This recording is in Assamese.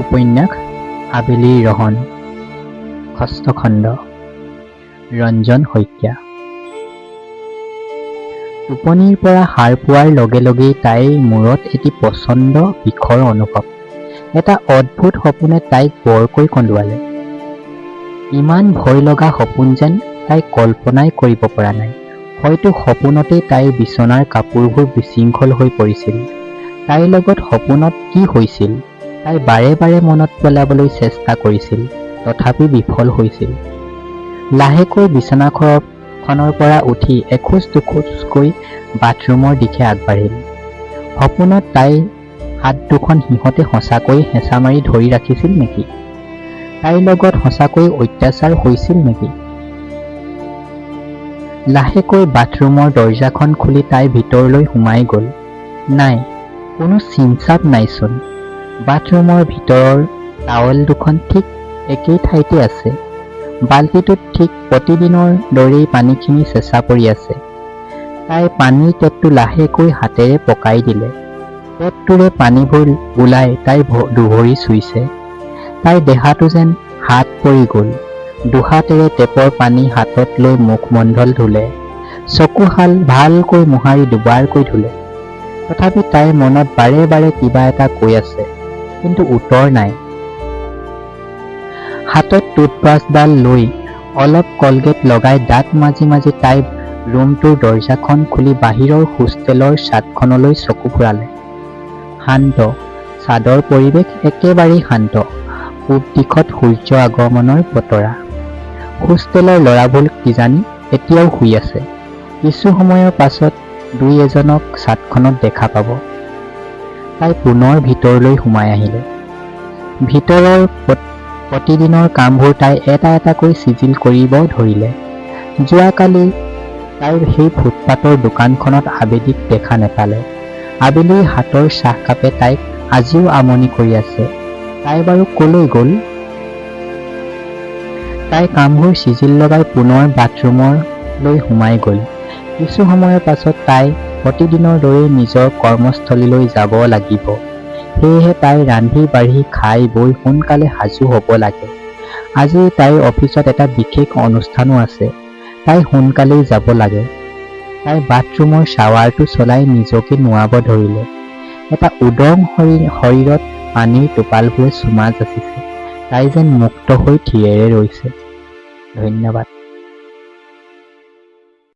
উপন্যাস আবেলিৰ ৰহণ, ষষ্ঠ খণ্ড। ৰঞ্জন শইকীয়া। টোপনিৰ পৰা সাৰ পোৱাৰ লগে লগেই তাইৰ মূৰত এটি প্ৰচণ্ড বিষৰ অনুভৱ। এটা অদ্ভুত সপোনে তাইক বৰকৈ কন্দুৱালে। ইমান ভয় লগা সপোন যেন তাই কল্পনাই কৰিব পৰা নাই। হয়তো সপোনতেই তাইৰ বিচনাৰ কাপোৰবোৰ বিশৃংখল হৈ পৰিছিল। তাইৰ লগত সপোনত কি হৈছিল তাই বাৰে বাৰে মনত পেলাবলৈ চেষ্টা কৰিছিল, তথাপি বিফল হৈছিল। লাহেকৈ বিচনাখনৰ পৰা উঠি এখোজ দুখোজকৈ বাথৰুমৰ দিশে আগবাঢ়িল। সপোনত তাইৰ হাত দুখন সিহঁতে সঁচাকৈ হেঁচা মাৰি ধৰি ৰাখিছিল নেকি? তাইৰ লগত সঁচাকৈ অত্যাচাৰ হৈছিল নেকি? লাহেকৈ বাথৰুমৰ দৰজাখন খুলি তাই ভিতৰলৈ সোমাই গ'ল। নাই, কোনো চিনচাপ নাইচোন। বাথৰুমৰ ভিতৰৰ টাৱেল দুখন ঠিক একেই ঠাইতে আছে। বাল্টিটোত ঠিক প্ৰতিদিনৰ দৰেই পানীখিনি চেঁচা পৰি আছে। তাই পানীৰ টেপটো লাহেকৈ হাতেৰে পকাই দিলে। টেপটোৰে পানীবোৰ ওলাই তাইৰ দুভৰি চুইছে। তাইৰ দেহাটো যেন হাত পৰি গ'ল। দুহাতেৰে টেপৰ পানী হাতত লৈ মুখমণ্ডল ধুলে। চকুহাল ভালকৈ মোহাৰি দুবাৰকৈ ধুলে। তথাপি তাইৰ মনত বাৰে বাৰে কিবা এটা কৈ আছে, কিন্তু উত্তৰ নাই। হাতত টুথব্ৰাছডাল লৈ অলপ কলগেট লগাই দাঁত মাজি মাজি তাই ৰুমটোৰ দৰজাখন খুলি বাহিৰৰ হোষ্টেলৰ ছাদখনলৈ চকু ফুৰালে। শান্ত ছাদৰ পৰিৱেশ একেবাৰেই শান্ত। পূব দিশত সূৰ্য আগমনৰ বতৰা। হোষ্টেলৰ ল'ৰাবোৰ কিজানি এতিয়াও শুই আছে। কিছু সময়ৰ পাছত দুই এজনক ছাদখনত দেখা পাব। তাই পুনৰ ভিতৰলৈ সোমাই আহিলে। ভিতৰৰ প্ৰতিদিনৰ কামবোৰ তাই এটা এটাকৈ চিজিল কৰিব ধৰিলে। যোৱাকালি তাই সেই ফুটপাতৰ দোকানখনত আবেলিক দেখা নেপালে। আবেলিৰ হাতৰ চাহকাপে তাইক আজিও আমনি কৰি আছে। তাই বাৰু কলৈ গ'ল? তাই কামবোৰ চিজিল লগাই পুনৰ বাথৰুমলৈ সোমাই গ'ল। কিছু সময়ৰ পাছত তাই প্ৰতিদিনৰ দৰেই নিজৰ কৰ্মস্থলীলৈ যাব লাগিব। সেয়েহে তাই ৰান্ধি বাঢ়ি খাই বৈ সোনকালে সাজু হ'ব লাগে। আজি তাইৰ অফিচত এটা বিশেষ অনুষ্ঠানো আছে। তাই সোনকালেই যাব লাগে। তাই বাথৰুমৰ শ্বাৱাৰটো চলাই নিজকে নোৱাব ধৰিলে। এটা উদং শৰীৰত পানীৰ টোপালবোৰে চুমা যাচিছে। তাই যেন মুক্ত হৈ থিয়েৰে ৰৈছে। ধন্যবাদ।